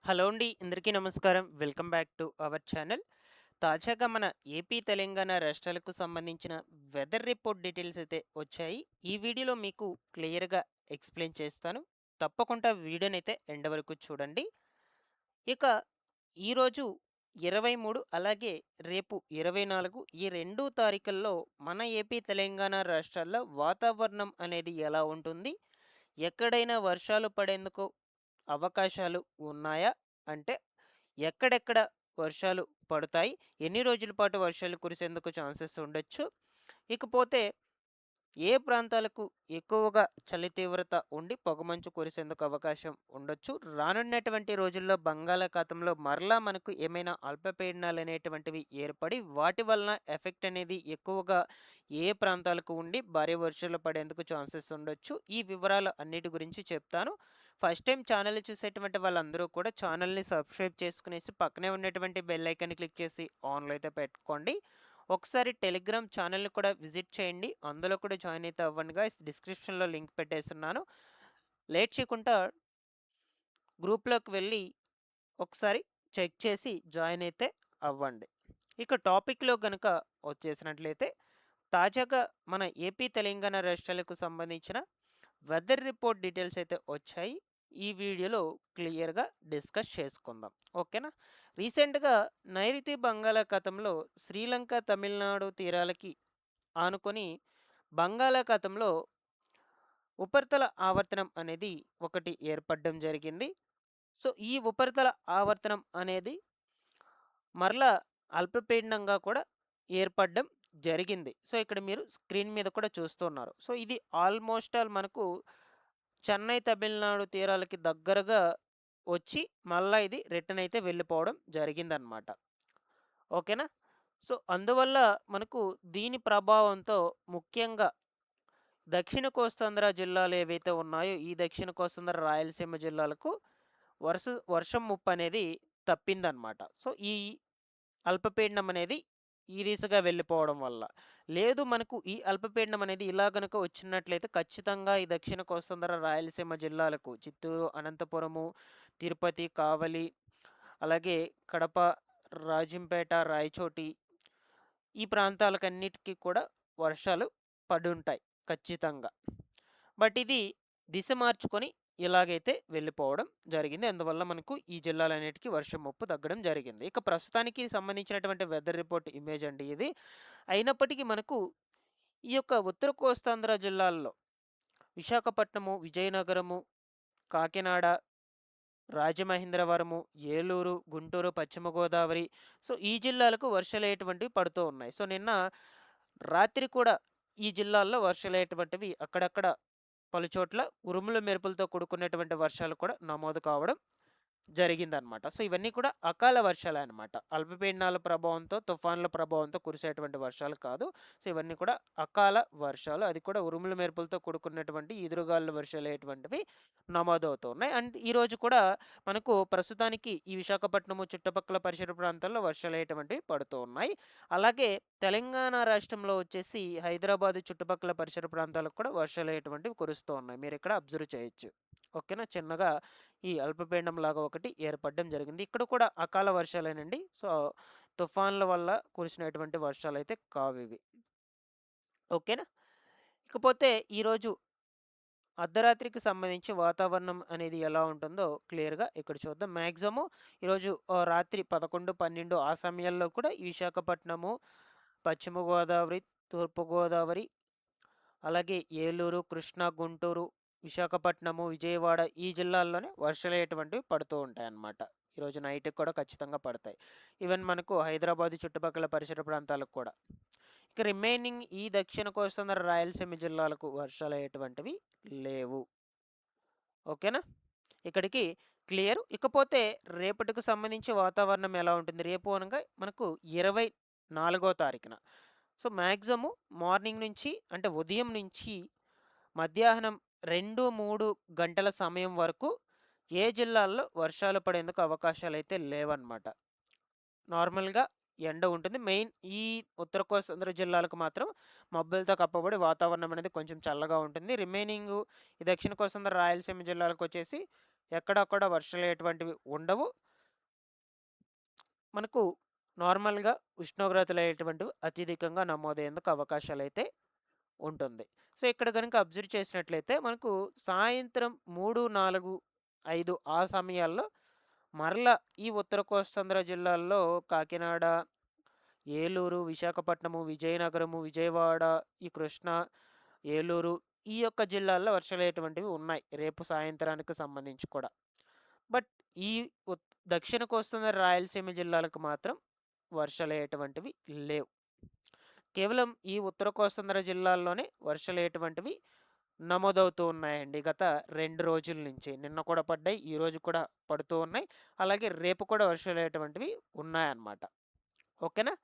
Hello అండి. అందరికీ నమస్కారం. Welcome back to our channel. తాజాగా మన ఏపీ, తెలంగాణ రాష్ట్రాలకు సంబంధించిన వెదర్ రిపోర్ట్ డీటెయిల్స్ అయితే వచ్చాయి. ఈ వీడియోలో మీకు క్లియర్‌గా ఎక్స్‌ప్లెయిన్ చేస్తాను. తప్పకుండా వీడియోనైతే ఎండ్ వరకు చూడండి. ఇక ఈరోజు 23 అలాగే రేపు 24 ఈ 2 తారీఖుల్లో మన ఏపీ, తెలంగాణ రాష్ట్రాల్లో వాతావరణం అనేది ఎలా ఉంటుంది? ఎక్కడైనా వర్షాలు పడేందుకు అవకాశాలు ఉన్నాయా? అంటే ఎక్కడెక్కడ వర్షాలు పడతాయి? ఎన్ని రోజుల పాటు వర్షాలు కురిసేందుకు ఛాన్సెస్ ఉండొచ్చు? ఇకపోతే ఏ ప్రాంతాలకు ఎక్కువగా చలి తీవ్రత ఉండి పొగమంచు కురిసేందుకు అవకాశం ఉండొచ్చు? రానున్నటువంటి రోజుల్లో బంగాళాఖాతంలో మరలా మనకు ఏమైనా అల్పపీడనాలనేటువంటివి ఏర్పడి వాటి వలన ఎఫెక్ట్ అనేది ఎక్కువగా ఏ ప్రాంతాలకు ఉండి భారీ వర్షాలు పడేందుకు ఛాన్సెస్ ఉండొచ్చు? ఈ వివరాలు అన్నిటి గురించి చెప్తాను. ఫస్ట్ టైం ఛానల్ చూసేటువంటి వాళ్ళందరూ కూడా ఛానల్‌ని సబ్స్క్రైబ్ చేసుకునేసి పక్కనే ఉన్నటువంటి బెల్ ఐకాన్‌ని క్లిక్ చేసి ఆన్‌లో అయితే పెట్టుకోండి. ఒకసారి టెలిగ్రామ్ ఛానల్‌ని కూడా విజిట్ చేయండి. అందులో కూడా జాయిన్ అయితే అవ్వండి గాయ్స్. డిస్క్రిప్షన్‌లో లింక్ పెట్టేస్తున్నాను. లేట్ చేయకుండా గ్రూప్‌లోకి వెళ్ళి ఒకసారి చెక్ చేసి జాయిన్ అయితే అవ్వండి. ఇక టాపిక్‌లో గనుక వచ్చేసినట్లయితే తాజాగా మన ఏపీ, తెలంగాణ రాష్ట్రాలకు సంబంధించిన వెదర్ రిపోర్ట్ డీటెయిల్స్ అయితే వచ్చాయి. ఈ వీడియోలో క్లియర్‌గా డిస్కస్ చేసుకుందాం. ఓకేనా? రీసెంట్‌గా నైరుతి బంగాళాఖాతంలో శ్రీలంక, తమిళనాడు తీరాలకి ఆనుకొని బంగాళాఖాతంలో ఉపరితల ఆవర్తనం అనేది ఒకటి ఏర్పడడం జరిగింది. సో, ఈ ఉపరితల ఆవర్తనం అనేది మరలా అల్పపీడనంగా కూడా ఏర్పడడం జరిగింది. సో, ఇక్కడ మీరు స్క్రీన్ మీద కూడా చూస్తున్నారు. సో, ఇది ఆల్మోస్ట్ ఆల్ మనకు చెన్నై, తమిళనాడు తీరాలకి దగ్గరగా వచ్చి మళ్ళా ఇది రిటర్న్ అయితే వెళ్ళిపోవడం జరిగిందనమాట. ఓకేనా? సో, అందువల్ల మనకు దీని ప్రభావంతో ముఖ్యంగా దక్షిణ కోస్తాంధ్ర జిల్లాలు ఏవైతే ఉన్నాయో, ఈ దక్షిణ కోస్తాంధ్ర, రాయలసీమ జిల్లాలకు వర్షం ముప్పనేది తప్పిందనమాట. సో, ఈ అల్పపీడనం అనేది ఈ దిశగా వెళ్ళిపోవడం వల్ల. లేదు మనకు ఈ అల్పపీడనం అనేది ఇలా గనుక వచ్చినట్లయితే ఖచ్చితంగా ఈ దక్షిణ కోస్తాంధ్ర, రాయలసీమ జిల్లాలకు చిత్తూరు, అనంతపురము, తిరుపతి, కావలి, అలాగే కడప, రాజంపేట, రాయచోటి ఈ ప్రాంతాలకన్నిటికి కూడా వర్షాలు పడుంటాయి ఖచ్చితంగా. బట్ ఇది దిశ మార్చుకొని ఇలాగైతే వెళ్ళిపోవడం జరిగింది. అందువల్ల మనకు ఈ జిల్లాలన్నిటికి వర్షం ముప్పు తగ్గడం జరిగింది. ఇక ప్రస్తుతానికి సంబంధించినటువంటి వెదర్ రిపోర్ట్ ఇమేజ్ అండి ఇది. అయినప్పటికీ మనకు ఈ యొక్క ఉత్తర కోస్తాంధ్ర జిల్లాల్లో విశాఖపట్నము, విజయనగరము, కాకినాడ, రాజమహేంద్రవరము, ఏలూరు, గుంటూరు, పశ్చిమ గోదావరి సో, ఈ జిల్లాలకు వర్షాలనేటువంటివి పడుతూ ఉన్నాయి. సో, నిన్న రాత్రి కూడా ఈ జిల్లాల్లో వర్షాలనేటువంటివి అక్కడక్కడ పలుచోట్ల ఉరుములు, మెరుపులతో కూడుకున్నటువంటి వర్షాలు కూడా నమోదు కావడం జరిగిందనమాట. సో, ఇవన్నీ కూడా అకాల వర్షాలే అనమాట. అల్పపీడనాల ప్రభావంతో, తుఫాన్ల ప్రభావంతో కురిసేటువంటి వర్షాలు కాదు. సో, ఇవన్నీ కూడా అకాల వర్షాలు. అది కూడా ఉరుములు, మెరుపులతో కూడుకున్నటువంటి ఈదురుగాలుల వర్షాలనేటువంటివి నమోదవుతూ ఉన్నాయి. అండ్ ఈరోజు కూడా మనకు ప్రస్తుతానికి ఈ విశాఖపట్నము చుట్టుపక్కల పరిసర ప్రాంతాల్లో వర్షాలనేటువంటివి పడుతూ ఉన్నాయి. అలాగే తెలంగాణ రాష్ట్రంలో వచ్చేసి హైదరాబాదు చుట్టుపక్కల పరిసర ప్రాంతాలకు కూడా వర్షాలనేటువంటివి కురుస్తూ ఉన్నాయి. మీరిక్కడ అబ్జర్వ్ చేయొచ్చు. ఓకేనా? చిన్నగా ఈ అల్పపీడనంలాగా ఒకటి ఏర్పడడం జరిగింది. ఇక్కడ కూడా అకాల వర్షాలేనండి. సో, తుఫాన్ల వల్ల కురిసినటువంటి వర్షాలైతే కావివి. ఓకేనా? ఇకపోతే ఈరోజు అర్ధరాత్రికి సంబంధించి వాతావరణం అనేది ఎలా ఉంటుందో క్లియర్‌గా ఇక్కడ చూద్దాం. మాక్సిమము ఈరోజు రాత్రి 11, 12 ఆ సమయాల్లో కూడా ఈ విశాఖపట్నము, పశ్చిమ గోదావరి, తూర్పు గోదావరి, అలాగే ఏలూరు, కృష్ణా, గుంటూరు, విశాఖపట్నము, విజయవాడ ఈ జిల్లాల్లోనే వర్షాలనేటువంటివి పడుతూ ఉంటాయన్నమాట. ఈరోజు నైట్‌కి కూడా ఖచ్చితంగా పడతాయి. ఈవెన్ మనకు హైదరాబాదు చుట్టుపక్కల పరిసర ప్రాంతాలకు కూడా. ఇక రిమైనింగ్ ఈ దక్షిణ కోస్తాంధ్ర, రాయలసీమ జిల్లాలకు వర్షాలనేటువంటివి లేవు. ఓకేనా? ఇక్కడికి క్లియర్. ఇకపోతే రేపటికి సంబంధించి వాతావరణం ఎలా ఉంటుంది? రేపు అనగా మనకు 24వ తారీఖున. సో, మాక్సిమము మార్నింగ్ నుంచి అంటే ఉదయం నుంచి మధ్యాహ్నం 2, 3 గంటల సమయం వరకు ఏ జిల్లాల్లో వర్షాలు పడేందుకు అవకాశాలైతే లేవన్నమాట. నార్మల్‌గా ఎండ ఉంటుంది. మెయిన్ ఈ ఉత్తర కోస్తాంధ్ర జిల్లాలకు మాత్రం మబ్బులతో కప్పబడి వాతావరణం అనేది కొంచెం చల్లగా ఉంటుంది. రిమైనింగు ఈ దక్షిణ కోస్తాంధ్ర, రాయలసీమ జిల్లాలకొచ్చేసి ఎక్కడక్కడ వర్షాలు ఎటువంటివి ఉండవు. మనకు నార్మల్‌గా ఉష్ణోగ్రతలు అనేటువంటివి అత్యధికంగా నమోదయ్యేందుకు అవకాశాలైతే ఉంటుంది. సో, ఇక్కడ గనుక అబ్జర్వ్ చేసినట్లయితే మనకు సాయంత్రం 3, 4, 5 ఆ సమయాల్లో మరలా ఈ ఉత్తర కోస్తాంధ్ర జిల్లాల్లో కాకినాడ, ఏలూరు, విశాఖపట్నము, విజయనగరము, విజయవాడ, ఈ కృష్ణా, ఏలూరు ఈ యొక్క జిల్లాల్లో వర్షాలనేటువంటివి ఉన్నాయి. రేపు సాయంత్రానికి సంబంధించి కూడా. బట్ ఈ దక్షిణ కోస్తాంధ్ర రాయలసీమ జిల్లాలకు మాత్రం వర్షాలనేటువంటివి లేవు. కేవలం ఈ ఉత్తర కోస్తాంధ్ర జిల్లాల్లోనే వర్షాలనేటువంటివి నమోదవుతూ ఉన్నాయండి. గత 2 రోజుల నుంచి. నిన్న కూడా పడ్డాయి. ఈరోజు కూడా పడుతూ ఉన్నాయి. అలాగే రేపు కూడా వర్షాలనేటువంటివి ఉన్నాయన్నమాట. ఓకేనా?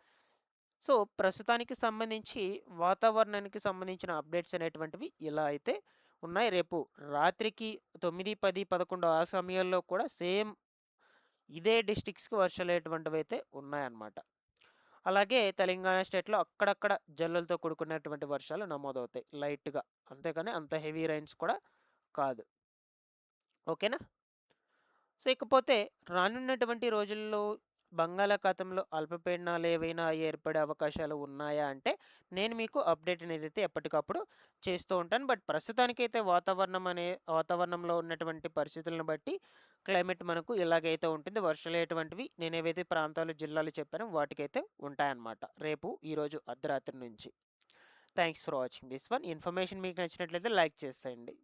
సో, ప్రస్తుతానికి సంబంధించి వాతావరణానికి సంబంధించిన అప్డేట్స్ అనేటువంటివి ఇలా అయితే ఉన్నాయి. రేపు రాత్రికి 9, 10, 11 ఆ సమయాల్లో కూడా సేమ్ ఇదే డిస్ట్రిక్ట్స్‌కి వర్షాలనేటువంటివైతే ఉన్నాయన్నమాట. అలాగే తెలంగాణ స్టేట్‌లో అక్కడక్కడ జల్లులతో కూడుకున్నటువంటి వర్షాలు నమోదవుతాయి లైట్‌గా. అంతేగాని అంత హెవీ రైన్స్ కూడా కాదు. ఓకేనా? సో, ఇకపోతే రానున్నటువంటి రోజుల్లో బంగాళాఖాతంలో అల్పపీడనాలు ఏవైనా ఏర్పడే అవకాశాలు ఉన్నాయా అంటే, నేను మీకు అప్డేట్ అనేదైతే ఎప్పటికప్పుడు చేస్తూ ఉంటాను. బట్ ప్రస్తుతానికైతే వాతావరణంలో ఉన్నటువంటి పరిస్థితులను బట్టి క్లైమేట్ మనకు ఇలాగైతే ఉంటుంది. వర్షాలు ఎటువంటివి నేనేవైతే ప్రాంతాలు, జిల్లాలు చెప్పానో వాటికైతే ఉంటాయన్నమాట. రేపు, ఈరోజు అర్ధరాత్రి నుంచి. Thanks for watching this one. Information మీకు నచ్చినట్లయితే లైక్ చేసేయండి.